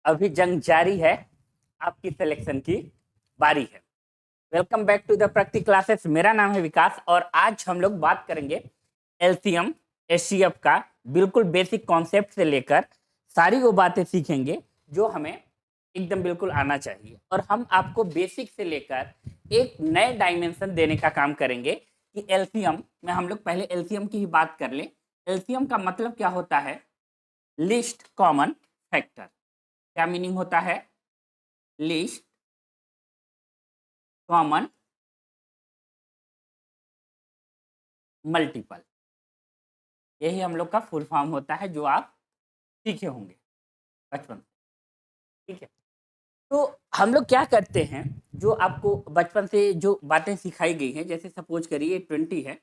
अभी जंग जारी है, आपकी सिलेक्शन की बारी है। Welcome back to the practice classes. मेरा नाम है विकास और आज हम लोग बात करेंगे एलसीएम एचसीएफ का बिल्कुल बेसिक कॉन्सेप्ट से लेकर सारी वो बातें सीखेंगे जो हमें एकदम बिल्कुल आना चाहिए। और हम आपको बेसिक से लेकर एक नए डायमेंशन देने का काम करेंगे कि एलसीएम में हम लोग पहले एलसीएम की ही बात कर लें। एलसीएम का मतलब क्या होता है? List common factor. क्या मीनिंग होता है? लिस्ट कॉमन मल्टीपल, यही हम लोग का फुल फॉर्म होता है जो आप सीखे होंगे बचपन से। ठीक है, तो हम लोग क्या करते हैं, जो आपको बचपन से जो बातें सिखाई गई हैं, जैसे सपोज करिए 20 है,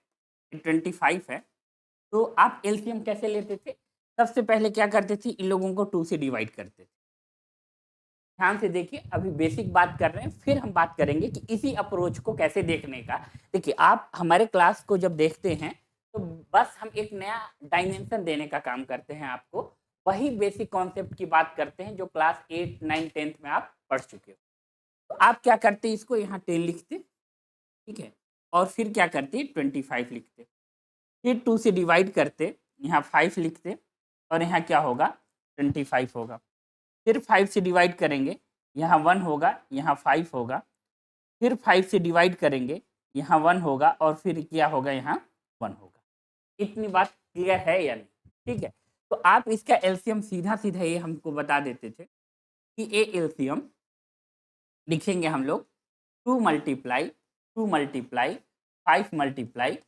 25 है, तो आप एलसीएम कैसे लेते थे? सबसे पहले क्या करते थे, इन लोगों को 2 से डिवाइड करते थे। ध्यान से देखिए, अभी बेसिक बात कर रहे हैं, फिर हम बात करेंगे कि इसी अप्रोच को कैसे देखने का। देखिए, आप हमारे क्लास को जब देखते हैं तो बस हम एक नया डायमेंशन देने का काम करते हैं आपको। वही बेसिक कॉन्सेप्ट की बात करते हैं जो क्लास 8, 9, 10th में आप पढ़ चुके हो। तो आप क्या करते, इसको यहाँ 10 लिखते, ठीक है, और फिर क्या करते 25 लिखते, फिर 2 से डिवाइड करते, यहाँ 5 लिखते, और यहाँ क्या होगा 25 होगा। फिर 5 से डिवाइड करेंगे, यहाँ 1 होगा, यहाँ 5 होगा, फिर 5 से डिवाइड करेंगे, यहाँ 1 होगा, और फिर क्या होगा, यहाँ 1 होगा। इतनी बात क्लियर है या नहीं? ठीक है, तो आप इसका एलसीएम सीधा सीधा ये हमको बता देते थे कि ए एलसीएम लिखेंगे हम लोग 2 मल्टीप्लाई 2 मल्टीप्लाई 5 मल्टीप्लाई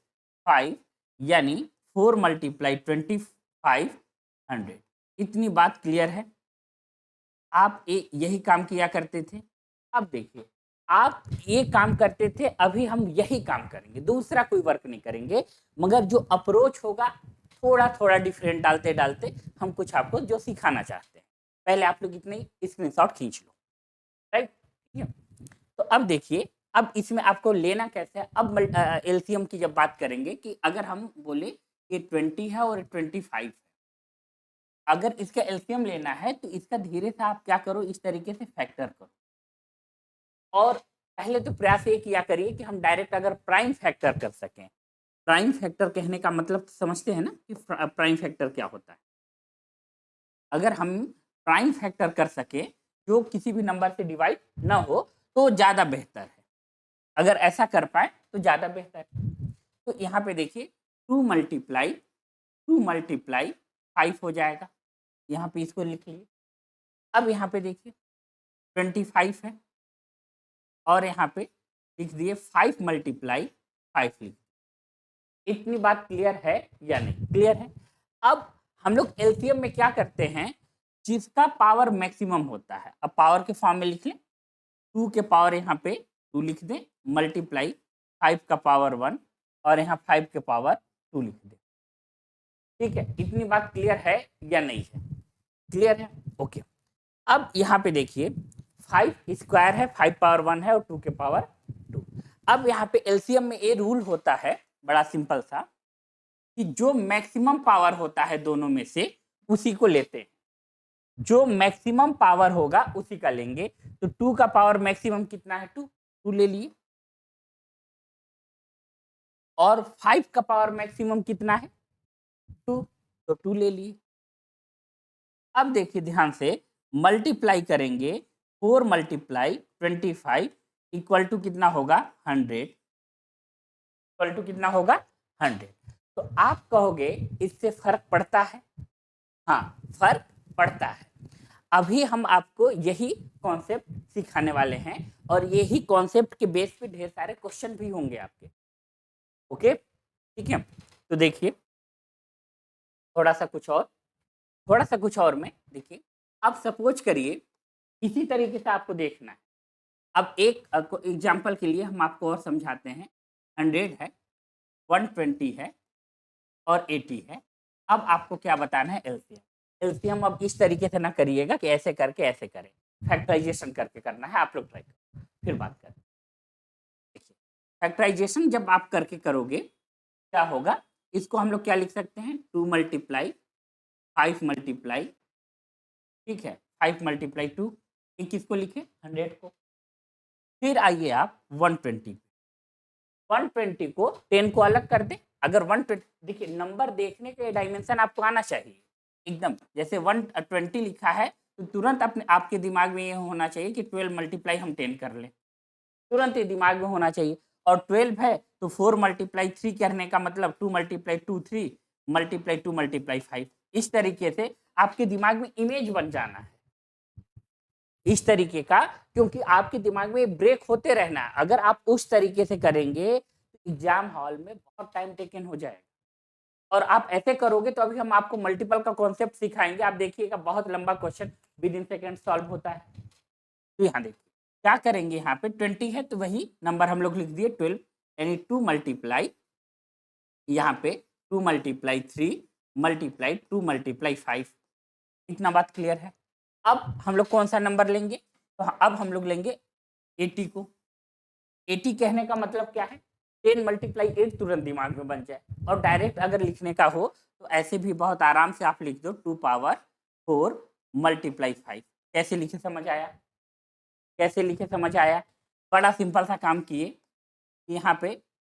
5 यानी 4 मल्टीप्लाई 2500। इतनी बात क्लियर है? आप यही काम किया करते थे। अब देखिए, आप ये काम करते थे, अभी हम यही काम करेंगे, दूसरा कोई वर्क नहीं करेंगे, मगर जो अप्रोच होगा थोड़ा थोड़ा डिफरेंट डालते डालते हम कुछ आपको जो सिखाना चाहते हैं। पहले आप लोग इतने स्क्रीनशॉट खींच लो, राइट? ठीक है, तो अब देखिए, अब इसमें आपको लेना कैसे है। अब एलसीएम की जब बात करेंगे कि अगर हम बोले कि 20 है और 25 है, अगर इसका एलसीएम लेना है तो इसका धीरे से आप क्या करो, इस तरीके से फैक्टर करो। और पहले तो प्रयास ये किया करिए कि हम डायरेक्ट अगर प्राइम फैक्टर कर सकें। प्राइम फैक्टर कहने का मतलब समझते हैं ना कि प्राइम फैक्टर क्या होता है। अगर हम प्राइम फैक्टर कर सके जो किसी भी नंबर से डिवाइड ना हो तो ज़्यादा बेहतर है। अगर ऐसा कर पाए तो ज़्यादा बेहतर है। तो यहाँ पे देखिए 2 मल्टीप्लाई 5 हो जाएगा, यहाँ पे इसको लिख लिए। अब यहाँ पे देखिए 25 है और यहाँ पे लिख दिए 5 मल्टीप्लाई 5 लिख। इतनी बात क्लियर है या नहीं? क्लियर है। अब हम लोग एलसीएम में क्या करते हैं, जिसका पावर मैक्सिमम होता है, अब पावर के फॉर्म में लिख लें। 2 के पावर यहाँ पे 2 लिख दें, मल्टीप्लाई 5 का पावर 1 और यहाँ 5 के पावर 2 लिख दें। ठीक है, इतनी बात क्लियर है या नहीं है? क्लियर है, ओके। अब यहाँ पे देखिए 5 स्क्वायर है, 5 पावर 1 है और 2 के पावर 2। अब यहाँ पे एलसीएम में ये रूल होता है बड़ा सिंपल सा, कि जो मैक्सिमम पावर होता है दोनों में से उसी को लेते हैं। जो मैक्सिमम पावर होगा उसी का लेंगे। तो 2 का पावर मैक्सिमम कितना है? 2 ले लिए। और 5 का पावर मैक्सिमम कितना है? 2, तो 2 ले लिए। अब देखिए ध्यान से, मल्टीप्लाई करेंगे, 4 मल्टीप्लाई 25 इक्वल टू कितना होगा? 100। इक्वल टू कितना होगा? 100। तो आप कहोगे इससे फर्क पड़ता है? हाँ, फर्क पड़ता है। अभी हम आपको यही कॉन्सेप्ट सिखाने वाले हैं और यही कॉन्सेप्ट के बेस पे ढेर सारे क्वेश्चन भी होंगे आपके। ओके, ठीक है। तो देखिए थोड़ा सा कुछ और में देखिए। अब सपोज करिए इसी तरीके से आपको देखना है। अब एक एग्जाम्पल के लिए हम आपको और समझाते हैं। 100 है, 120 है और 80 है। अब आपको क्या बताना है? एलसीएम। एलसीएम अब इस तरीके से ना करिएगा कि ऐसे करके ऐसे करें, फैक्टराइजेशन करके करना है। आप लोग ट्राई करें, फिर बात करें। देखिए, फैक्टराइजेशन जब आप करके करोगे क्या होगा, इसको हम लोग क्या लिख सकते हैं? 2 मल्टीप्लाई 5 मल्टीप्लाई, ठीक है, 5 मल्टीप्लाई 2, किसको लिखे 100 को। फिर आइए आप 120 120 को 10 को अलग कर दे। अगर 120 देखिए नंबर देखने के डायमेंशन आपको आना चाहिए एकदम, जैसे 120 लिखा है तो तुरंत अपने आपके दिमाग में ये होना चाहिए कि 12 मल्टीप्लाई हम 10 कर लें, तुरंत ये दिमाग में होना चाहिए। और 12 है तो 4 मल्टीप्लाई 3 करने का मतलब 2 मल्टीप्लाई 2 3 मल्टीप्लाई 2 मल्टीप्लाई 5। इस तरीके से आपके दिमाग में इमेज बन जाना है इस तरीके का, क्योंकि आपके दिमाग में ब्रेक होते रहना है। अगर आप उस तरीके से करेंगे तो एग्जाम हॉल में बहुत टाइम टेकन हो जाएगा। और आप ऐसे करोगे तो अभी हम आपको मल्टीपल का कॉन्सेप्ट सिखाएंगे, आप देखिएगा बहुत लंबा question with in second solve होता है। तो यहाँ देखिए क्या करेंगे, यहाँ पे 20 है तो वही नंबर हम लोग लिख दिए 12, यानी 2 मल्टीप्लाई यहाँ पे 2 मल्टीप्लाई 3 मल्टीप्लाई 2 मल्टीप्लाई 5। इतना बात क्लियर है। अब हम लोग कौन सा नंबर लेंगे, तो अब हम लोग लेंगे 80 को। 80 कहने का मतलब क्या है, 10 मल्टीप्लाई 8 तुरंत दिमाग में बन जाए। और डायरेक्ट अगर लिखने का हो तो ऐसे भी बहुत आराम से आप लिख दो 2 पावर 4 मल्टीप्लाई 5। कैसे लिखे समझ आया, कैसे लिखे समझ आया। बड़ा सिंपल सा काम किए, यहाँ पे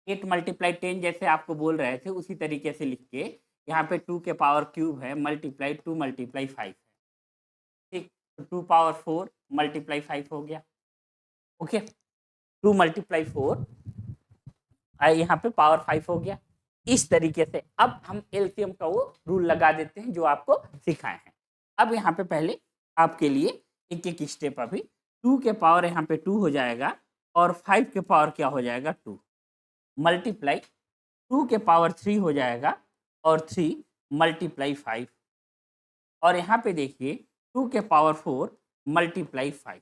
8 मल्टीप्लाई 10 जैसे आपको बोल रहे थे उसी तरीके से लिख के यहाँ पे 2 के पावर क्यूब है मल्टीप्लाई 2 मल्टीप्लाई 5 है, ठीक। तो 2 पावर 4 मल्टीप्लाई 5 हो गया। ओके 2 मल्टीप्लाई 4 यहाँ पे पावर 5 हो गया। इस तरीके से अब हम एलसीएम का वो रूल लगा देते हैं जो आपको सिखाए हैं। अब यहाँ पे पहले आपके लिए एक एक स्टेप, अभी 2 के पावर यहाँ पे 2 हो जाएगा और 5 के पावर क्या हो जाएगा 2 मल्टीप्लाई 2 के पावर 3 हो जाएगा और 3 मल्टीप्लाई 5। और यहाँ पे देखिए 2 के पावर 4 मल्टीप्लाई 5।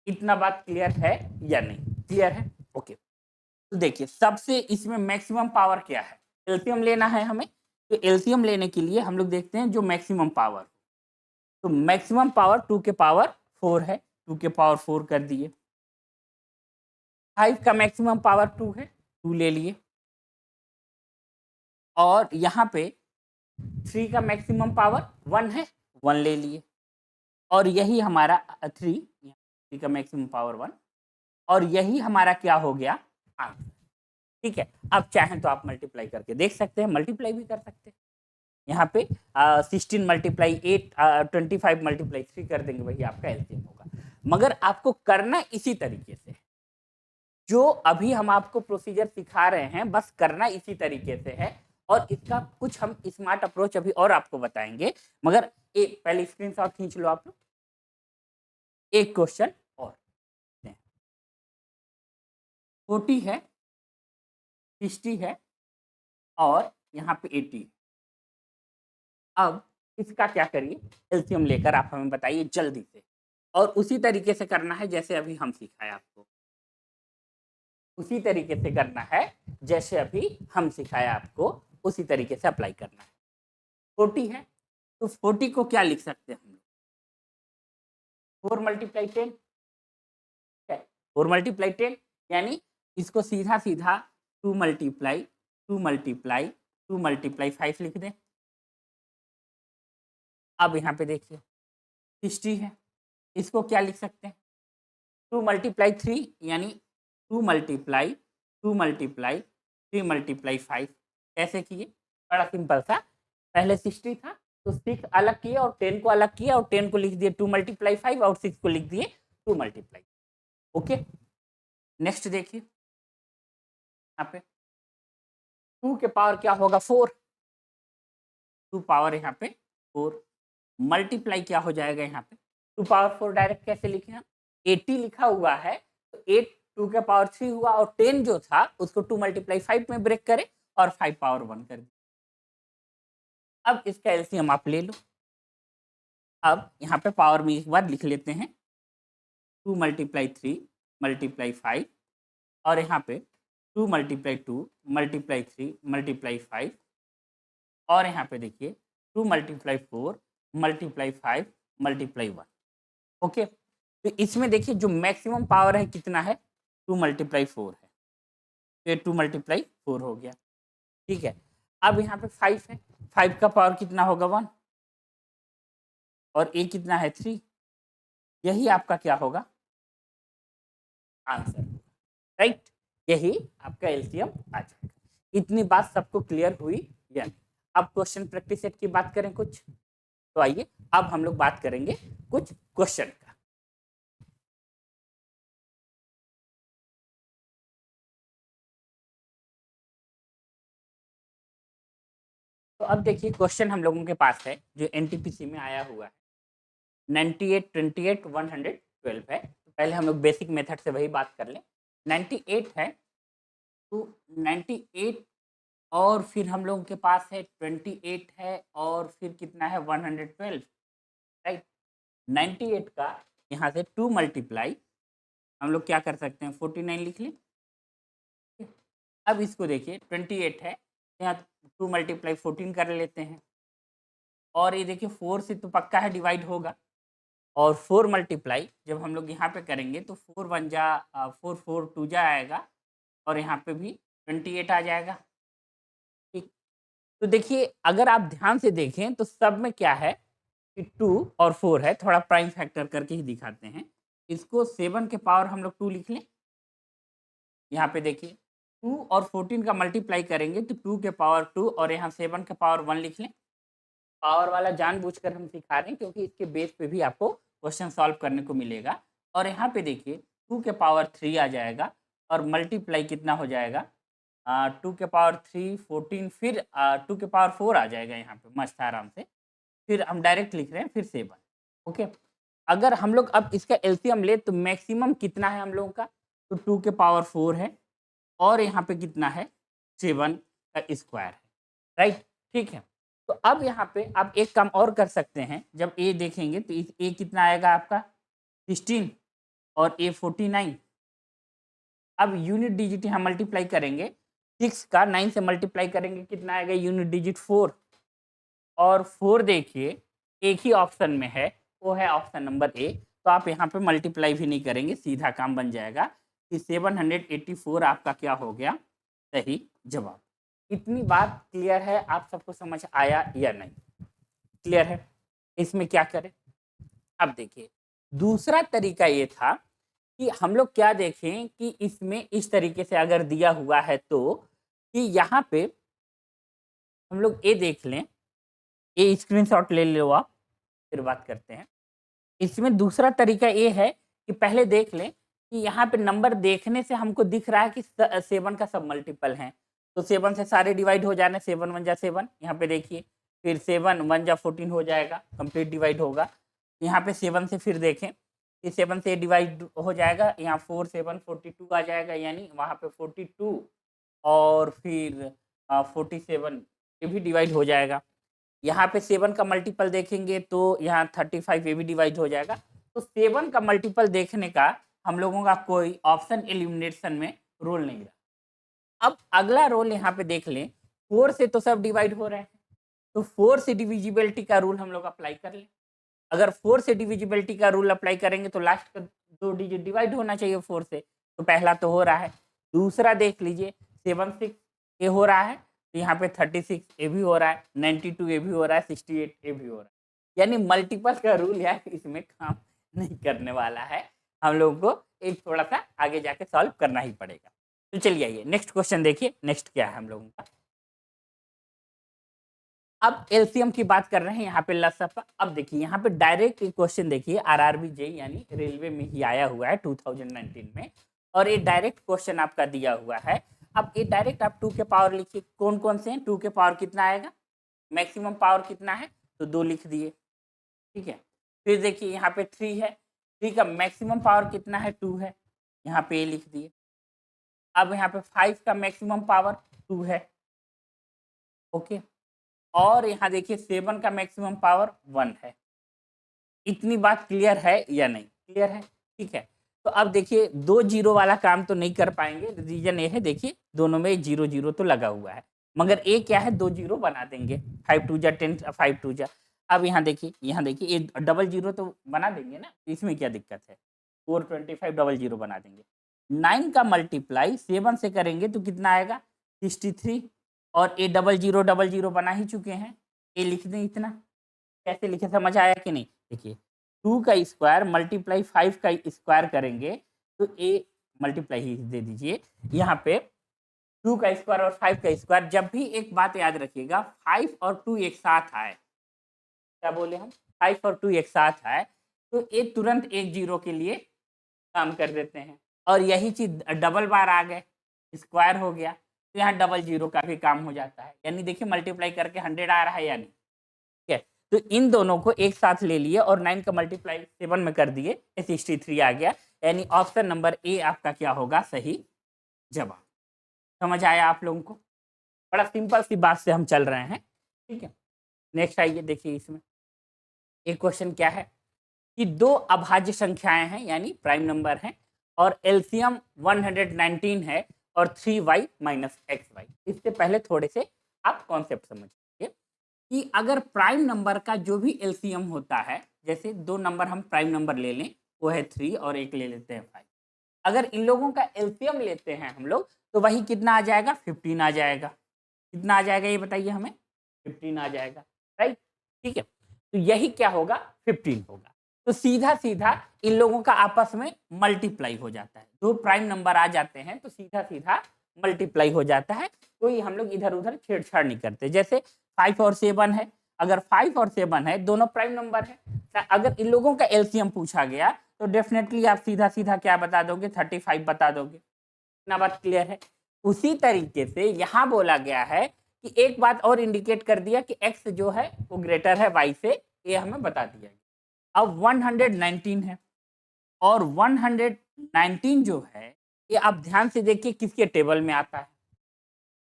इतना बात क्लियर है या नहीं, क्लियर है। ओके तो देखिए सबसे इसमें मैक्सिमम पावर क्या है, एलसीएम लेना है हमें। तो एलसीएम लेने के लिए हम लोग देखते हैं जो मैक्सिमम पावर, तो मैक्सिमम पावर 2 के पावर 4 है, 2 के पावर 4 कर दिए। 5 का मैक्सिमम पावर 2 है, 2 ले लिए। और यहाँ पे 3 का मैक्सिमम पावर 1 है, 1 ले लिए। और यही हमारा 3 का मैक्सिमम पावर 1, और यही हमारा क्या हो गया आंसर। ठीक है, अब चाहें तो आप मल्टीप्लाई करके देख सकते हैं, मल्टीप्लाई भी कर सकते हैं। यहाँ पे 16 मल्टीप्लाई 8 25 मल्टीप्लाई 3 कर देंगे, वही आपका एलसीएम होगा। मगर आपको करना इसी तरीके से, जो अभी हम आपको प्रोसीजर सिखा रहे हैं बस करना इसी तरीके से है। और इसका कुछ हम स्मार्ट अप्रोच अभी और आपको बताएंगे, मगर एक पहले स्क्रीनशॉट खींच लो आप लोग। एक क्वेश्चन और 40 है, 60 है और यहाँ पे 80 है। अब इसका क्या करिए, एलसीएम लेकर आप हमें बताइए जल्दी से, और उसी तरीके से करना है जैसे अभी हम सिखाए आपको, उसी तरीके से करना है जैसे अभी हम सिखाया आपको, उसी तरीके से अप्लाई करना है। 40 है तो 40 को क्या लिख सकते हैं हम लोग, 4 मल्टीप्लाई 10, 4 मल्टीप्लाई 10, यानी इसको सीधा सीधा 2 मल्टीप्लाई 2 मल्टीप्लाई 2 मल्टीप्लाई 5 लिख दें। अब यहाँ पे देखिए 60 है, इसको क्या लिख सकते हैं 2 मल्टीप्लाई 3, यानी 2 मल्टीप्लाई 2 मल्टीप्लाई 3 मल्टीप्लाई 5। कैसे किए, बड़ा सिंपल सा, पहले 60 था तो 6 अलग किए और 10 को अलग किया और 10 को लिख दिए 2 मल्टीप्लाई 5 और 6 को लिख दिए 2 मल्टीप्लाई। ओके नेक्स्ट देखिए, यहाँ पे 2 के पावर क्या होगा 4, 2 पावर यहाँ पे 4 मल्टीप्लाई क्या हो जाएगा यहाँ पे 2 पावर 4 डायरेक्ट कैसे लिखे हम, 80 लिखा हुआ है तो 8 2 के पावर 3 हुआ और 10 जो था उसको 2 मल्टीप्लाई 5 में ब्रेक करे और 5 पावर 1 कर दिया। अब इसका एलसीएम आप ले लो। अब यहाँ पे पावर में एक बार लिख लेते हैं 2 मल्टीप्लाई 3 मल्टीप्लाई 5 और यहाँ पे 2 मल्टीप्लाई 2 मल्टीप्लाई 3 मल्टीप्लाई 5 और यहाँ पे देखिए 2 मल्टीप्लाई 4 मल्टीप्लाई 5 मल्टीप्लाई 1। ओके तो इसमें देखिए जो मैक्सिमम पावर है कितना है 2 मल्टीप्लाई 4 है, तो ये 2 मल्टीप्लाई 4 हो गया। ठीक है, अब यहाँ पे 5 है, 5 का पावर कितना होगा 1 और ए कितना है 3, यही आपका क्या होगा आंसर, राइट। यही आपका एलसीएम आ जाएगा। इतनी बात सबको क्लियर हुई या नहीं? अब क्वेश्चन प्रैक्टिस सेट की बात करें कुछ, तो आइए अब हम लोग बात करेंगे कुछ क्वेश्चन का। तो अब देखिए क्वेश्चन हम लोगों के पास है जो एनटीपीसी में आया हुआ है 98 28 112 है। तो पहले हम लोग बेसिक मेथड से वही बात कर लें। 98 है तो 98 और फिर हम लोगों के पास है 28 है और फिर कितना है 112, राइट। 98 का यहाँ से 2 मल्टीप्लाई हम लोग क्या कर सकते हैं 49 लिख लें। अब इसको देखिए 28 है यहाँ 2 मल्टीप्लाई 14 कर लेते हैं और ये देखिए 4 से तो पक्का है डिवाइड होगा और 4 मल्टीप्लाई जब हम लोग यहाँ पे करेंगे तो 4 1 जा 4 4 2 जा आएगा और यहाँ पे भी 28 आ जाएगा, ठीक। तो देखिए अगर आप ध्यान से देखें तो सब में क्या है कि 2 और 4 है, थोड़ा प्राइम फैक्टर करके ही दिखाते हैं। इसको 7 के पावर हम लोग 2 लिख लें। यहाँ पे देखिए 2 और 14 का मल्टीप्लाई करेंगे तो 2 के पावर 2 और यहाँ 7 के पावर 1 लिख लें। पावर वाला जानबूझकर हम सिखा रहे हैं क्योंकि इसके बेस पे भी आपको क्वेश्चन सॉल्व करने को मिलेगा। और यहाँ पे देखिए 2 के पावर 3 आ जाएगा और मल्टीप्लाई कितना हो जाएगा 2 के पावर 3 14 फिर 2 के पावर 4 आ जाएगा यहाँ पे मस्त आराम से। फिर हम डायरेक्ट लिख रहे हैं फिर 7, ओके। अगर हम लोग अब इसका एलसीएम ले तो मैक्सिमम कितना है हम लोगों का, तो 2 के पावर 4 है और यहाँ पे कितना है 7 का स्क्वायर है, राइट, ठीक है। तो अब यहाँ पे आप एक काम और कर सकते हैं, जब ए देखेंगे तो ए कितना आएगा आपका 16 और ए 49। अब यूनिट डिजिट यहाँ मल्टीप्लाई करेंगे 6 का 9 से मल्टीप्लाई करेंगे कितना आएगा यूनिट डिजिट 4 और 4 देखिए एक ही ऑप्शन में है वो है ऑप्शन नंबर ए। तो आप यहाँ पे मल्टीप्लाई भी नहीं करेंगे, सीधा काम बन जाएगा कि 784 आपका क्या हो गया सही जवाब। इतनी बात क्लियर है, आप सबको समझ आया या नहीं? क्लियर है। इसमें क्या करें अब देखिए दूसरा तरीका ये था कि हम लोग क्या देखें कि इसमें इस तरीके से अगर दिया हुआ है तो कि यहाँ पे हम लोग ए देख लें, ए स्क्रीनशॉट ले लो आप, फिर बात करते हैं। इसमें दूसरा तरीका ये है कि पहले देख लें कि यहाँ पे नंबर देखने से हमको दिख रहा है कि 7 का सब मल्टीपल है, तो 7 से सारे डिवाइड हो जाने 7 1 जा 7, यहाँ पे देखिए फिर 7 1 जा 14 हो जाएगा, कंप्लीट डिवाइड होगा। यहाँ पे 7 से फिर देखें कि 7 से डिवाइड हो जाएगा, यहाँ 4 7 42 आ जाएगा, यानी वहाँ पे 42 और फिर 47 ये भी डिवाइड हो जाएगा। यहाँ पे 7 का मल्टीपल देखेंगे तो यहाँ 35 ये भी डिवाइड हो जाएगा। तो 7 का मल्टीपल देखने का हम लोगों का कोई ऑप्शन एलिमिनेशन में रोल नहीं रहा। अब अगला रोल यहाँ पे देख लें, 4 से तो सब डिवाइड हो रहे हैं, तो 4 से डिविजिबिलिटी का रूल हम लोग अप्लाई कर लें। अगर 4 से डिविजिबिलिटी का रूल अप्लाई करेंगे तो लास्ट का 2 डिजिट डिवाइड होना चाहिए 4 से, तो पहला तो हो रहा है। दूसरा देख लीजिए 7 6 ये हो रहा है, तो यहाँ पे 36 ये भी हो रहा है, 92 ये भी हो रहा है, 68 ये भी हो रहा है, यानी मल्टीपल का रूल यार इसमें काम नहीं करने वाला है। हम लोगों को एक थोड़ा सा आगे जाके सॉल्व करना ही पड़ेगा। तो चलिए आइए नेक्स्ट क्वेश्चन देखिए, नेक्स्ट क्या है हम लोगों का। अब एलसीएम की बात कर रहे हैं यहाँ पे लसअप। अब देखिए यहाँ पे डायरेक्ट क्वेश्चन देखिए आरआरबी जे यानी रेलवे में ही आया हुआ है 2019 में, और ये डायरेक्ट क्वेश्चन आपका दिया हुआ है। अब ये डायरेक्ट आप 2 के पावर लिखिए, कौन कौन से हैं 2 के पावर कितना आएगा, मैक्सिमम पावर कितना है तो 2 लिख दिए, ठीक है। फिर देखिए यहाँ पे 3 है, 3 का मैक्सिमम पावर कितना है 2 है, यहाँ पे ये लिख दिए। अब यहाँ पे 5 का मैक्सिमम पावर 2 है, ओके। और यहाँ देखिए 7 का मैक्सिमम पावर 1 है। इतनी बात क्लियर है या नहीं? क्लियर है, ठीक है। तो अब देखिए 2 जीरो वाला काम तो नहीं कर पाएंगे, रीजन ये है देखिए दोनों में 0 0 तो लगा हुआ है, मगर ए क्या है 2 जीरो बना देंगे, 5 2 जा 10 5 2 जा। अब यहाँ देखिए ये डबल जीरो तो बना देंगे ना, इसमें क्या दिक्कत है, 425 डबल जीरो बना देंगे। 9 का मल्टीप्लाई 7 से करेंगे तो कितना आएगा 63, और ए डबल जीरो बना ही चुके हैं, ए लिख दें इतना। कैसे लिखे समझ आया कि नहीं? देखिए 2 का स्क्वायर मल्टीप्लाई 5 का स्क्वायर करेंगे तो ए मल्टीप्लाई ही दे दीजिए यहाँ पे 2 का स्क्वायर और 5 का स्क्वायर। जब भी एक बात याद रखिएगा 5 और 2 एक साथ आए, क्या बोले हम, 5 और 2 एक साथ आए तो ये तुरंत एक जीरो के लिए काम कर देते हैं। और यही चीज डबल बार आ गए, स्क्वायर हो गया तो यहाँ डबल जीरो का भी काम हो जाता है। यानी देखिए मल्टीप्लाई करके 100 आ रहा है या नहीं, ठीक है। तो इन दोनों को एक साथ ले लिए और 9 का मल्टीप्लाई 7 में कर दिए, 63 आ गया। यानी ऑप्शन नंबर ए आपका क्या होगा सही जवाब। समझ आया आप लोगों को? बड़ा सिंपल सी बात से हम चल रहे हैं, ठीक है। नेक्स्ट आइए, देखिए इसमें एक क्वेश्चन क्या है कि दो अभाज्य संख्याएं हैं यानी प्राइम नंबर हैं और एलसीएम 119 है और 3y माइनस XY। इससे पहले थोड़े से आप कॉन्सेप्ट समझिए कि अगर प्राइम नंबर का जो भी एलसीएम होता है, जैसे दो नंबर हम प्राइम नंबर ले लें, वो है 3 और एक ले लेते हैं 5। अगर इन लोगों का एलसीएम लेते हैं हम लोग तो वही कितना आ जाएगा, 15 आ जाएगा। कितना आ जाएगा ये बताइए हमें, 15 आ जाएगा, राइट, ठीक है। तो यही क्या होगा, 15 होगा। तो सीधा सीधा इन लोगों का आपस में मल्टीप्लाई हो जाता है। दो प्राइम नंबर आ जाते हैं तो सीधा सीधा मल्टीप्लाई हो जाता है, कोई हम लोग इधर उधर छेड़छाड़ नहीं करते। जैसे 5 और 7 है, अगर 5 और 7 है दोनों प्राइम नंबर है, अगर इन लोगों का एलसीएम पूछा गया तो डेफिनेटली आप सीधा सीधा क्या बता दोगे, 35 बता दोगे। इतना बात क्लियर है। उसी तरीके से यहाँ बोला गया है कि एक बात और इंडिकेट कर दिया कि x जो है वो ग्रेटर है y से, ये हमें बता दिया। अब 119 है और 119 जो है ये आप ध्यान से देखिए किसके टेबल में आता है,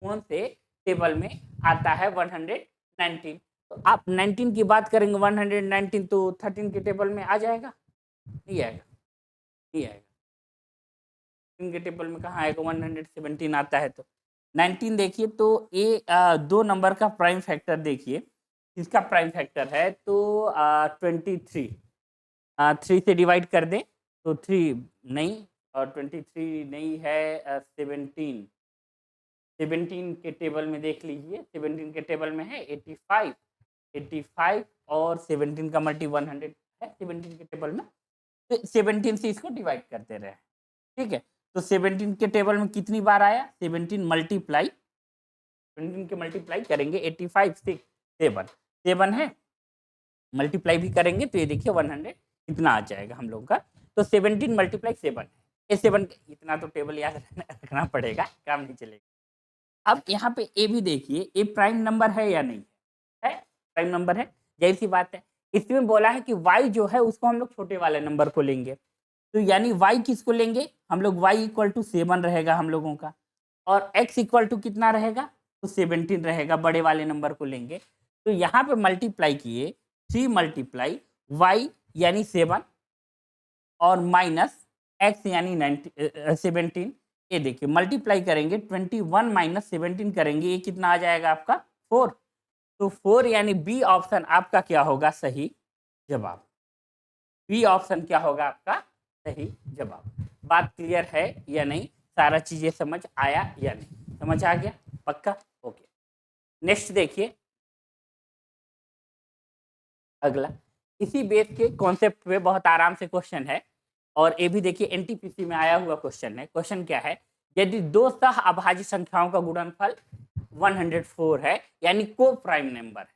कौन से टेबल में आता है 119। तो आप 19 की बात करेंगे 119 तो 13 के टेबल में आ जाएगा, नहीं आएगा, नहीं आएगा। के टेबल में कहाँ आएगा, 117 आता है। तो 19 देखिए तो ये दो नंबर का प्राइम फैक्टर देखिए, इसका प्राइम फैक्टर है तो 23, 3 से डिवाइड कर दें तो 3 नहीं और 23 नहीं है, 17 के टेबल में देख लीजिए, 17 के टेबल में है 85 और 17 का मल्टी 100 है 17 के टेबल में। तो 17 से इसको डिवाइड करते रहे, ठीक है। तो 17 के टेबल में कितनी बार आया, 17 मल्टीप्लाई 17 के मल्टीप्लाई करेंगे 85 से 7 है, मल्टीप्लाई भी करेंगे तो ये देखिए 100 इतना आ जाएगा हम लोग का। तो 17 मल्टीप्लाई 7 है, ये 7 इतना तो टेबल याद रखना पड़ेगा, काम नहीं चलेगा। अब यहाँ पे ए भी देखिए, ए प्राइम नंबर है या नहीं है, प्राइम नंबर है, जैसी सी बात है। इसमें बोला है कि y जो है उसको हम लोग छोटे वाले नंबर को लेंगे, तो यानी y किसको लेंगे हम लोग, y इक्वल टू 7 रहेगा हम लोगों का, और x इक्वल टू कितना रहेगा, तो 17 रहेगा, बड़े वाले नंबर को लेंगे। तो यहाँ पे मल्टीप्लाई किए 3 मल्टीप्लाई y यानी 7 और माइनस x यानी 17, ये देखिए मल्टीप्लाई करेंगे 21 माइनस 17 करेंगे, ये कितना आ जाएगा आपका 4। तो 4 यानी बी ऑप्शन आपका क्या होगा सही जवाब, बी ऑप्शन क्या होगा आपका सही जवाब। बात क्लियर है या नहीं, सारा चीजें समझ आया या नहीं, समझ आ गया पक्का, ओके। नेक्स्ट देखिए अगला, इसी बेस के कॉन्सेप्ट पे बहुत आराम से क्वेश्चन है और ये भी देखिए एनटीपीसी में आया हुआ क्वेश्चन है। क्वेश्चन क्या है, यदि दो सह अभाज्य संख्याओं का गुणनफल 104 है यानी को प्राइम नंबर है।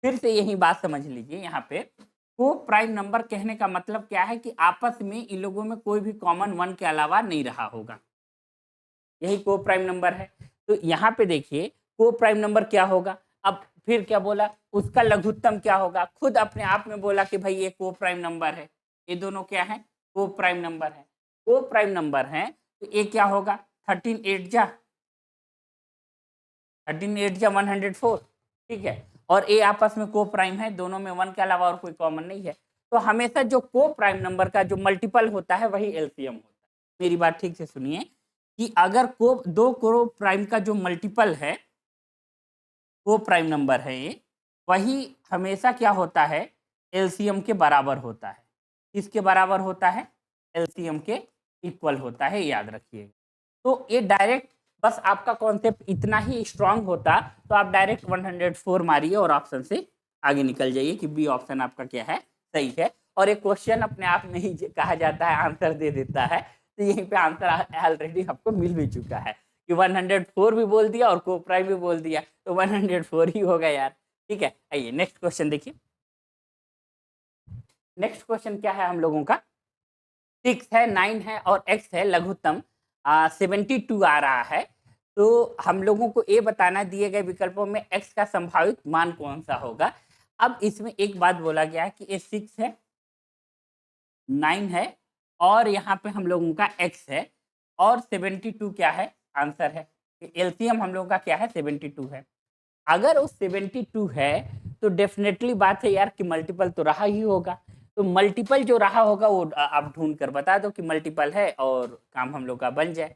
फिर से यही बात समझ लीजिए, यहाँ पे को प्राइम नंबर कहने का मतलब क्या है कि आपस में इन लोगों में कोई भी कॉमन 1 के अलावा नहीं रहा होगा, यही को प्राइम नंबर है। तो यहाँ पे देखिए को प्राइम नंबर क्या होगा, अब फिर क्या बोला उसका लघुत्तम क्या होगा, खुद अपने आप में बोला कि भाई ये को प्राइम नंबर है, ये दोनों क्या है को प्राइम नंबर है, को प्राइम नंबर है। तो ये क्या होगा 13 8 जा 104, ठीक है, और ए आपस में को प्राइम है, दोनों में 1 के अलावा और कोई कॉमन नहीं है। तो हमेशा जो को प्राइम नंबर का जो मल्टीपल होता है वही एलसीएम होता है। मेरी बात ठीक से सुनिए कि अगर को दो को प्राइम का जो मल्टीपल है को प्राइम नंबर है ये, वही हमेशा क्या होता है एलसीएम के बराबर होता है। किसके बराबर होता है, एलसीएम के इक्वल होता है, याद रखिएगा। तो ये डायरेक्ट बस आपका कॉन्सेप्ट इतना ही स्ट्रांग होता तो आप डायरेक्ट 104 मारिए और ऑप्शन से आगे निकल जाइए कि बी ऑप्शन आपका क्या है सही है। और एक क्वेश्चन अपने आप में ही कहा जाता है आंसर दे देता है। तो यहीं पे आंसर ऑलरेडी आपको मिल भी चुका है कि 104 भी बोल दिया और को प्राइम भी बोल दिया, तो 104 ही होगा यार। ठीक है, आइए नेक्स्ट क्वेश्चन देखिए। नेक्स्ट क्वेश्चन क्या है हम लोगों का, 6 है, 9 है और x है लघुत्तम 72 आ रहा है। तो हम लोगों को ये बताना दिए गए विकल्पों में x का संभावित मान कौन सा होगा। अब इसमें एक बात बोला गया है कि ये 6 है, 9 है और यहाँ पे हम लोगों का x है और 72 क्या है, आंसर है। एलसीएम हम लोगों का क्या है, 72 है। अगर वो 72 है तो डेफिनेटली बात है यार कि मल्टीपल तो रहा ही होगा। तो मल्टीपल जो रहा होगा वो आप ढूंढ कर बता दो कि मल्टीपल है और काम हम लोग का बन जाए।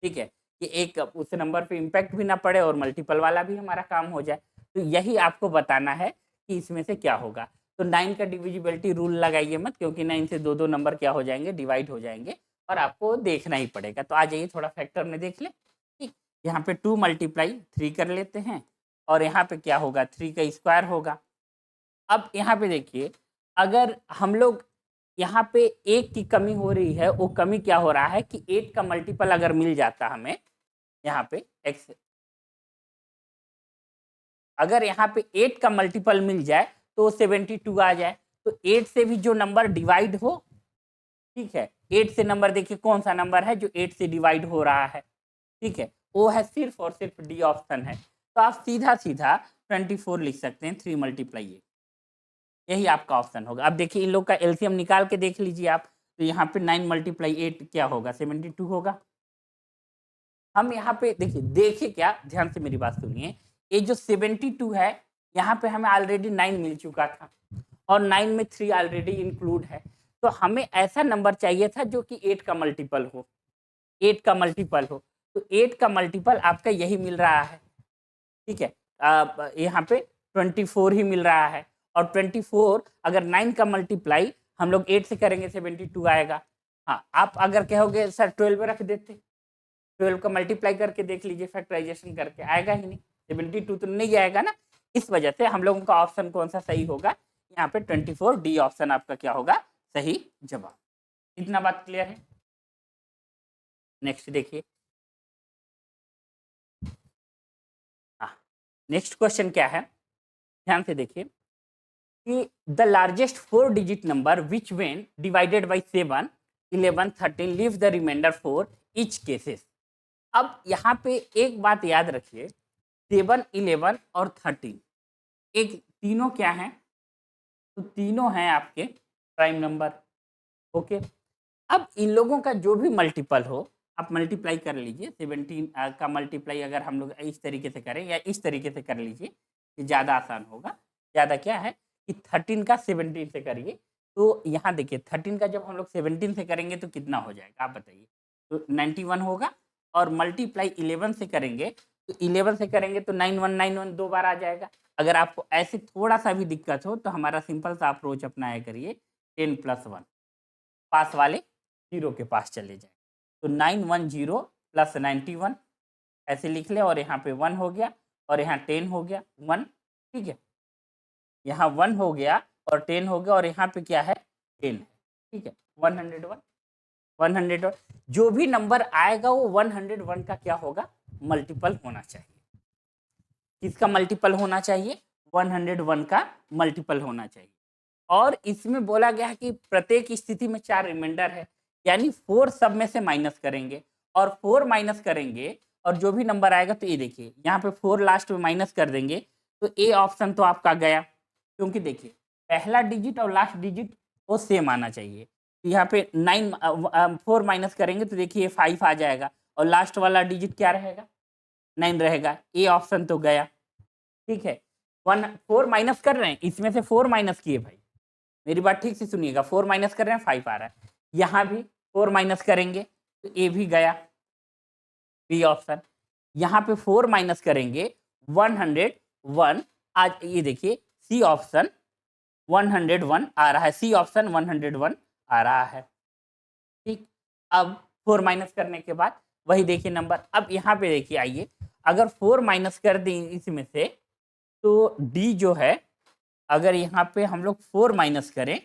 ठीक है, कि एक उस नंबर पे इम्पैक्ट भी ना पड़े और मल्टीपल वाला भी हमारा काम हो जाए। तो यही आपको बताना है कि इसमें से क्या होगा। तो 9 का डिविजिबिलिटी रूल लगाइए मत, क्योंकि 9 से दो नंबर क्या हो जाएंगे, डिवाइड हो जाएंगे और आपको देखना ही पड़ेगा। तो आ जाइए थोड़ा फैक्टर में देख ले। ठीक, यहाँ पे 2 × 3 कर लेते हैं और यहाँ पे क्या होगा, 3 का स्क्वायर होगा। अब यहाँ पे देखिए, अगर हम लोग यहाँ पे एक की कमी हो रही है, वो कमी क्या हो रहा है कि 8 का मल्टीपल अगर मिल जाता हमें यहाँ पे x, अगर यहाँ पे 8 का मल्टीपल मिल जाए तो 72 आ जाए। तो 8 से भी जो नंबर डिवाइड हो, ठीक है, 8 से नंबर देखिए कौन सा नंबर है जो 8 से डिवाइड हो रहा है, ठीक है, वो है सिर्फ और सिर्फ डी ऑप्शन है। तो आप सीधा सीधा 24 लिख सकते हैं, 3 × 8, यही आपका ऑप्शन होगा। अब देखिए इन लोग का एलसीएम निकाल के देख लीजिए आप। तो यहाँ पे 9 × 8 क्या होगा, 72 होगा। हम यहाँ पे देखिए क्या, ध्यान से मेरी बात सुनिए। ये जो 72 है, यहाँ पे हमें ऑलरेडी 9 मिल चुका था और 9 में 3 ऑलरेडी इंक्लूड है। तो हमें ऐसा नंबर चाहिए था जो कि 8 का मल्टीपल हो, 8 का मल्टीपल हो। तो 8 का मल्टीपल आपका यही मिल रहा है। ठीक है, यहाँ पे 24 ही मिल रहा है और 24 अगर 9 का मल्टीप्लाई हम लोग 8 से करेंगे 72 आएगा। हाँ, आप अगर कहोगे सर 12 रख देते, 12 का मल्टीप्लाई करके देख लीजिए, फैक्टराइजेशन करके आएगा ही नहीं, 72 तो नहीं आएगा ना। इस वजह से हम लोगों का ऑप्शन कौन सा सही होगा, यहाँ पे 24 डी ऑप्शन आपका क्या होगा, सही जवाब। इतना बात क्लियर है। नेक्स्ट देखिए, नेक्स्ट क्वेश्चन क्या है, ध्यान से देखिए कि the largest 4 digit number which when divided by 7, 11, 13 leave the remainder for each cases. अब यहाँ पे एक बात याद रखिए, 7, 11 और 13 एक तीनों क्या हैं, तो तीनों हैं आपके प्राइम नंबर। ओके, अब इन लोगों का जो भी मल्टीपल हो आप मल्टीप्लाई कर लीजिए। 17 का मल्टीप्लाई अगर हम लोग इस तरीके से करें या इस तरीके से कर लीजिए, ये ज़्यादा आसान होगा। ज़्यादा क्या है कि 13 का 17 से करिए। तो यहाँ देखिए 13 का जब हम लोग 17 से करेंगे तो कितना हो जाएगा आप बताइए, तो 91 होगा। और मल्टीप्लाई 11 से करेंगे, तो 11 से करेंगे तो 9191 दो बार आ जाएगा। अगर आपको ऐसे थोड़ा सा भी दिक्कत हो तो हमारा सिंपल सा अप्रोच अपनाया करिए, 10 + 1, पास वाले 0 के पास चले जाए। तो 910 + 91 ऐसे लिख ले और यहाँ पे 1 हो गया और यहाँ 10 हो गया 1। ठीक है, यहाँ 1 हो गया और 10 हो गया और यहाँ पे क्या है 10 है। ठीक है, 101, 101 जो भी नंबर आएगा वो 101 का क्या होगा, मल्टीपल होना चाहिए। किसका मल्टीपल होना चाहिए, 101 का मल्टीपल होना चाहिए। और इसमें बोला गया है कि प्रत्येक स्थिति में 4 रिमाइंडर है, यानी 4 सब में से माइनस करेंगे और 4 माइनस करेंगे और जो भी नंबर आएगा, तो ये देखिए यहाँ पे 4 लास्ट में माइनस कर देंगे तो ए ऑप्शन तो आपका गया, क्योंकि देखिए पहला डिजिट और लास्ट डिजिट वो सेम आना चाहिए। तो यहाँ पे 4 माइनस करेंगे तो देखिए 5 आ जाएगा और लास्ट वाला डिजिट क्या रहेगा, 9 रहेगा। ए ऑप्शन तो गया। ठीक है, 4 माइनस कर रहे हैं, इसमें से 4 माइनस किए भाई, मेरी बात ठीक से सुनिएगा, 4 माइनस कर रहे हैं 5 आ रहा है। यहाँ भी 4 माइनस करेंगे तो ए भी गया, बी ऑप्शन। यहाँ पे 4 माइनस करेंगे 101, आज ये देखिए सी ऑप्शन 101 आ रहा है, सी ऑप्शन 101 आ रहा है। ठीक, अब 4 माइनस करने के बाद वही देखिए नंबर। अब यहाँ पे देखिए आइए, अगर 4 माइनस कर दें इसमें से तो डी जो है, अगर यहाँ पे हम लोग 4 माइनस करें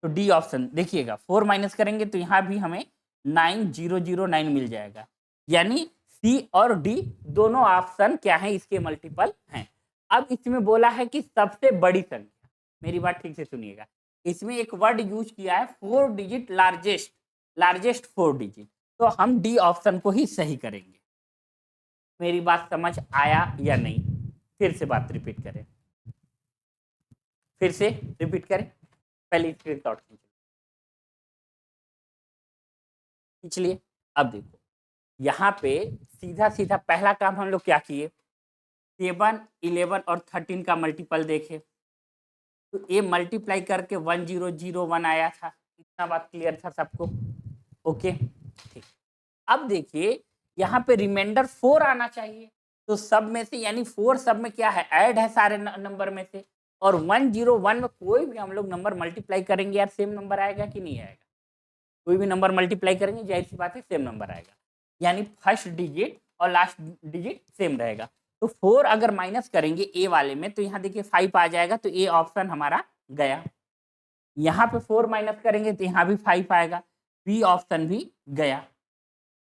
तो डी ऑप्शन देखिएगा, 4 माइनस करेंगे तो यहाँ भी हमें 9009 मिल जाएगा, यानी सी और डी दोनों ऑप्शन क्या है, इसके मल्टीपल हैं। अब इसमें बोला है कि सबसे बड़ी संख्या, मेरी बात ठीक से सुनिएगा, इसमें एक वर्ड यूज किया है 4 डिजिट लार्जेस्ट 4 डिजिट, तो हम डी ऑप्शन को ही सही करेंगे। मेरी बात समझ आया या नहीं? फिर से बात रिपीट करें, पहले स्क्रीनशॉट खींच लिए। अब देखो यहाँ पे सीधा सीधा पहला काम हम लोग क्या किए, 7, 11 और 13 का मल्टीपल देखे, तो ये मल्टीप्लाई करके 1001 आया था। इतना बात क्लियर था सबको? ओके ठीक। अब देखिए यहाँ पे रिमाइंडर 4 आना चाहिए, तो सब में से यानी 4 सब में क्या है, ऐड है सारे नंबर में से, और 101 में कोई भी हम लोग नंबर मल्टीप्लाई करेंगे यार सेम नंबर आएगा कि नहीं आएगा? कोई भी नंबर मल्टीप्लाई करेंगे जाहिर सी बात है सेम नंबर आएगा, यानी फर्स्ट डिजिट और लास्ट डिजिट सेम रहेगा। तो 4 अगर माइनस करेंगे ए वाले में तो यहाँ देखिए 5 आ जाएगा, तो ए ऑप्शन हमारा गया। यहाँ पे 4 माइनस करेंगे तो यहाँ भी 5 आएगा, बी ऑप्शन भी गया।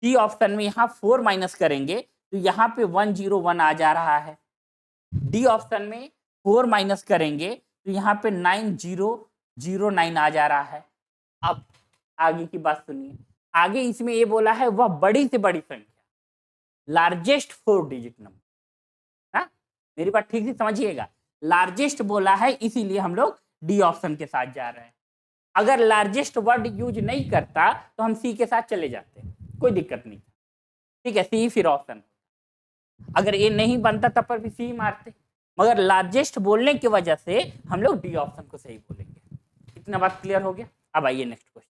सी ऑप्शन में यहाँ 4 माइनस करेंगे तो यहाँ पे 101 आ जा रहा है। डी ऑप्शन में 4 माइनस करेंगे तो यहाँ पे 9009 आ जा रहा है। अब आगे की बात सुनिए, आगे इसमें ये बोला है वह बड़ी से बड़ी संख्या, लार्जेस्ट 4 डिजिट नंबर। हाँ मेरी बात ठीक से समझिएगा, लार्जेस्ट बोला है इसीलिए हम लोग डी ऑप्शन के साथ जा रहे हैं। अगर लार्जेस्ट वर्ड यूज नहीं करता तो हम सी के साथ चले जाते, कोई दिक्कत नहीं, ठीक है, सी फिर ऑप्शन। अगर ये नहीं बनता तब पर भी सी मारते, मगर लार्जेस्ट बोलने की वजह से हम लोग डी ऑप्शन को सही बोलेंगे। इतना बात क्लियर हो गया? अब आइए नेक्स्ट क्वेश्चन।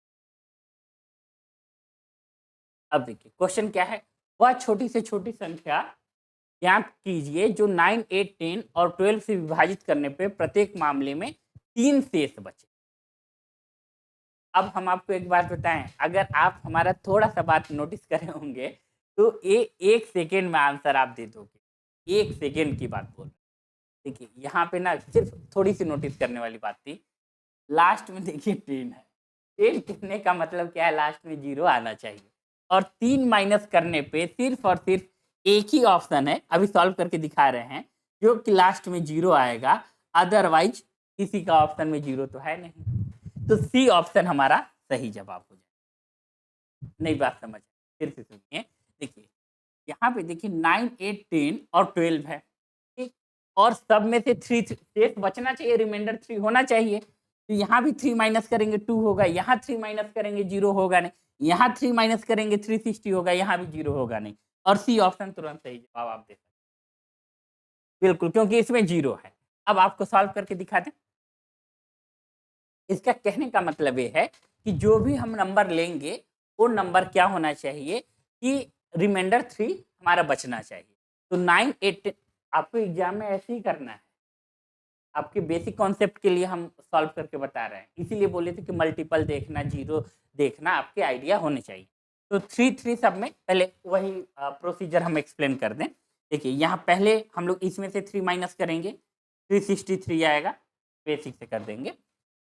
अब देखिए क्वेश्चन क्या है, वह छोटी से छोटी संख्या ज्ञात कीजिए जो 9, 8, 10 और 12 से विभाजित करने पे प्रत्येक मामले में 3 शेष बचे। अब हम आपको एक बात बताएं, अगर आप हमारा थोड़ा सा बात नोटिस करे होंगे तो ये 1 सेकेंड में आंसर आप दे दोगे, 1 सेकेंड की बात बोल। देखिए यहाँ पे ना सिर्फ थोड़ी सी नोटिस करने वाली बात थी, लास्ट में देखिए 10 है, 10 कहने का मतलब क्या है, लास्ट में 0 आना चाहिए, और 3 माइनस करने पे सिर्फ और सिर्फ एक ही ऑप्शन है, अभी सॉल्व करके दिखा रहे हैं, जो कि लास्ट में 0 आएगा, अदरवाइज किसी का ऑप्शन में 0 तो है नहीं, तो सी ऑप्शन हमारा सही जवाब हो जाए। नई बात समझ, फिर से सुनिए, देखिए यहाँ पे देखिए 9, 8, 10 और 12 है, ठीक, और सब में से 3 शेष बचना चाहिए, रिमाइंडर 3 होना चाहिए, तो यहाँ भी 3 माइनस करेंगे 2 होगा, यहाँ 3 माइनस करेंगे 0 होगा नहीं, यहाँ 3 माइनस करेंगे 360 होगा, यहाँ भी 0 होगा नहीं, और सी ऑप्शन तुरंत सही जवाब आप दे सकते बिल्कुल, क्योंकि इसमें 0 है। अब आपको सॉल्व करके दिखा दें। इसका कहने का मतलब ये है कि जो भी हम नंबर लेंगे वो नंबर क्या होना चाहिए कि रिमाइंडर 3 हमारा बचना चाहिए। तो 9, 8 आपको एग्जाम में ऐसे ही करना है, आपके बेसिक कॉन्सेप्ट के लिए हम सॉल्व करके बता रहे हैं, इसीलिए बोले थे कि मल्टीपल देखना, 0 देखना आपके आइडिया होने चाहिए। तो 3 सब में पहले वही प्रोसीजर हम एक्सप्लेन कर दें। देखिए यहाँ पहले हम लोग इसमें से 3 माइनस करेंगे, 363 आएगा, बेसिक से कर देंगे।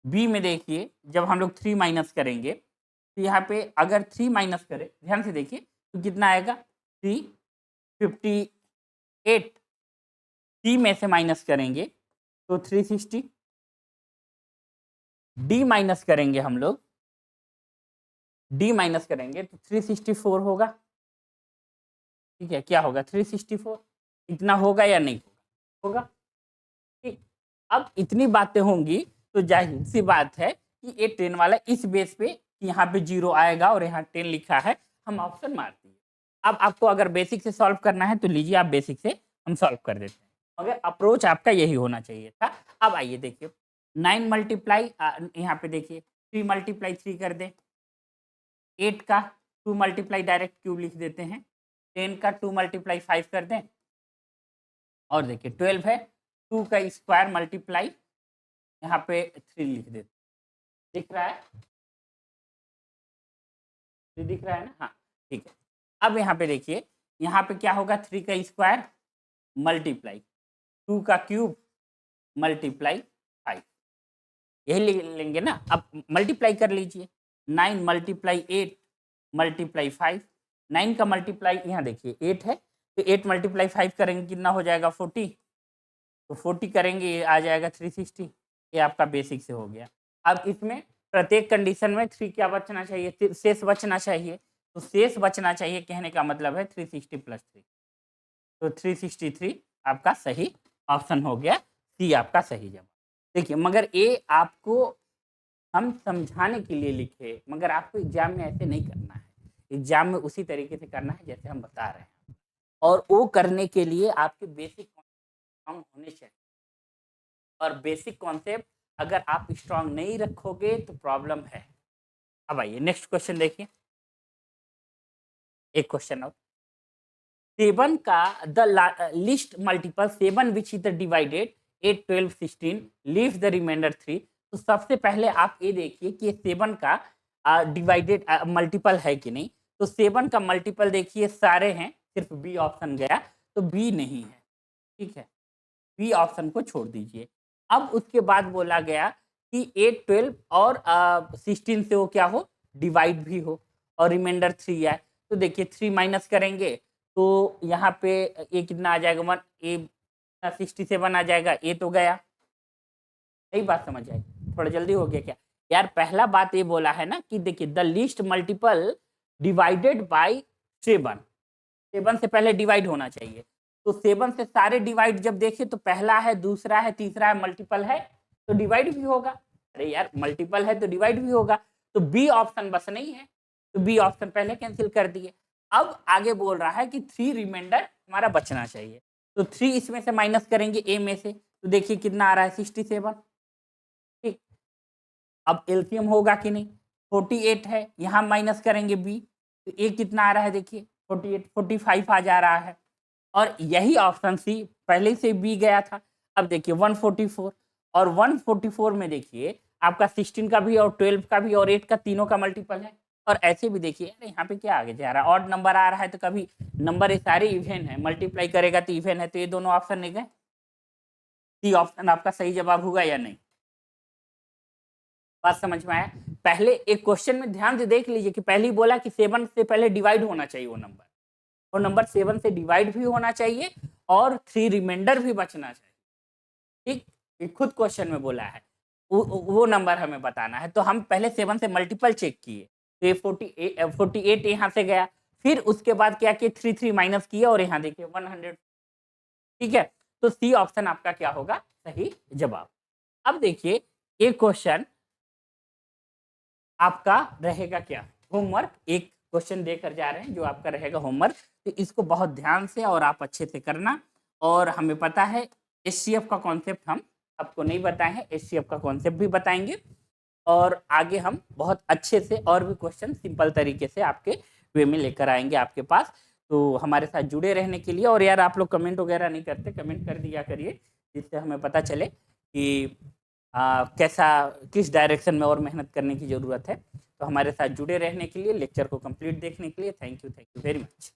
बी में देखिए जब हम लोग 3 माइनस करेंगे तो यहाँ पे अगर 3 माइनस करें, ध्यान से देखिए तो कितना आएगा, 358, सी में से माइनस करेंगे तो 360, डी माइनस करेंगे हम लोग, डी माइनस करेंगे तो 364 होगा, ठीक है, क्या होगा 364, इतना होगा या नहीं होगा? ठीक, अब इतनी बातें होंगी तो जाहिर सी बात है कि ये 10 वाला इस बेस पे यहाँ पे 0 आएगा और यहाँ 10 लिखा है, हम ऑप्शन मार दिए। अब आपको अगर बेसिक से सॉल्व करना है तो लीजिए, आप बेसिक से हम सॉल्व कर देते हैं, मगर अप्रोच आपका यही होना चाहिए था। अब आइए देखिए 9 मल्टीप्लाई, यहाँ पे देखिए 3 मल्टीप्लाई 3 कर दें, 8 का 2 मल्टीप्लाई डायरेक्ट क्यूब लिख देते हैं, 10 का 2 मल्टीप्लाई 5 कर दें, और देखिए 12 है 2 का स्क्वायर मल्टीप्लाई यहाँ पे 3 लिख देते, दिख रहा है, दिख रहा है ना? हाँ ठीक है। अब यहाँ पे देखिए यहाँ पे क्या होगा, 3 का स्क्वायर मल्टीप्लाई 2 का क्यूब मल्टीप्लाई 5, यही लेंगे ना। अब मल्टीप्लाई कर लीजिए, 9 मल्टीप्लाई 8 मल्टीप्लाई 5, 9 का मल्टीप्लाई यहाँ देखिए 8 है, तो 8 मल्टीप्लाई 5 करेंगे कितना हो जाएगा 40, तो 40 करेंगे ये आ जाएगा 360। ये आपका बेसिक से हो गया। अब इसमें प्रत्येक कंडीशन में 3 क्या बचना चाहिए, शेष बचना चाहिए, तो शेष बचना चाहिए कहने का मतलब है 360 प्लस 3, तो 363 आपका सही ऑप्शन हो गया, सी आपका सही जवाब। देखिए मगर ये आपको हम समझाने के लिए लिखे, मगर आपको एग्जाम में ऐसे नहीं करना है, एग्जाम में उसी तरीके से करना है जैसे हम बता रहे हैं, और वो करने के लिए आपके बेसिक स्ट्रांग होने चाहिए, और बेसिक कॉन्सेप्ट अगर आप स्ट्रांग नहीं रखोगे तो प्रॉब्लम है। अब आइए नेक्स्ट क्वेश्चन देखिए, एक क्वेश्चन और, 7 का the least multiple 7 which is the divided 8 12 16 leave the remainder 3। तो सबसे पहले आप ये देखिए कि 7 का डिवाइडेड मल्टीपल है कि नहीं, तो 7 का मल्टीपल देखिए सारे हैं, सिर्फ बी ऑप्शन गया, तो बी नहीं है, ठीक है, बी ऑप्शन को छोड़ दीजिए। अब उसके बाद बोला गया कि 8 12 और 16 से वो क्या हो, डिवाइड भी हो, और रिमाइंडर 3 आए, तो देखिए 3 माइनस करेंगे तो यहाँ पे ये कितना आ जाएगा 1, ये 67 आ जाएगा, ये तो गया। सही बात समझ आई, थोड़ा जल्दी हो गया क्या यार। पहला बात ये बोला है ना कि देखिए the least multiple divided by 7, 7 से पहले डिवाइड होना चाहिए, तो 7 से सारे डिवाइड जब देखे तो पहला है, दूसरा है, तीसरा है, मल्टीपल है तो डिवाइड भी होगा। अरे यार मल्टीपल है तो डिवाइड भी होगा, तो बी ऑप्शन बस नहीं है, तो बी ऑप्शन पहले कैंसिल कर दिए। अब आगे बोल रहा है कि 3 रिमाइंडर हमारा बचना चाहिए, तो 3 इसमें से माइनस करेंगे ए में से, तो देखिए कितना आ रहा है 67, ठीक। अब एलसीएम होगा कि नहीं, 48 है, यहाँ माइनस करेंगे बी, तो ए कितना आ रहा है देखिए 48, 45 आ जा रहा है, और यही ऑप्शन सी पहले से बी गया था। अब देखिए 144, और 144 में देखिए आपका 16 का भी और 12 का भी और 8 का तीनों का मल्टीपल है, और ऐसे भी देखिए अरे यहाँ पे क्या आगे जा रहा है, ऑड नंबर आ रहा है, तो कभी नंबर ये सारे इवन है, मल्टीप्लाई करेगा तो इवन है, तो ये दोनों ऑप्शन नहीं गए, सी ऑप्शन आपका सही जवाब होगा या नहीं, बात समझ में आया। पहले एक क्वेश्चन में ध्यान से देख लीजिए कि पहले ही बोला कि 7 से पहले डिवाइड होना चाहिए वो नंबर, और नंबर 7 से डिवाइड भी होना चाहिए और 3 रिमाइंडर भी बचना चाहिए, ठीक, ये खुद क्वेश्चन में बोला है, वो नंबर हमें बताना है। तो हम पहले 7 से मल्टीपल चेक किए, तो ये 48 यहाँ से गया, फिर उसके बाद क्या किया 3 माइनस किया, और यहाँ देखिए 100, ठीक है, तो सी ऑप्शन आपका क्या होगा सही जवाब। अब देखिए एक क्वेश्चन आपका रहेगा क्या, होमवर्क, एक क्वेश्चन देकर जा रहे हैं जो आपका रहेगा होमवर्क, तो इसको बहुत ध्यान से और आप अच्छे से करना। और हमें पता है एचसीएफ का कॉन्सेप्ट हम आपको नहीं बताए हैं, एचसीएफ का कॉन्सेप्ट भी बताएंगे, और आगे हम बहुत अच्छे से और भी क्वेश्चन सिंपल तरीके से आपके वे में लेकर आएंगे आपके पास। तो हमारे साथ जुड़े रहने के लिए, और यार आप लोग कमेंट वगैरह नहीं करते, कमेंट कर दिया करिए जिससे हमें पता चले कि कैसा किस डायरेक्शन में और मेहनत करने की ज़रूरत है। तो हमारे साथ जुड़े रहने के लिए, लेक्चर को कंप्लीट देखने के लिए थैंक यू वेरी मच।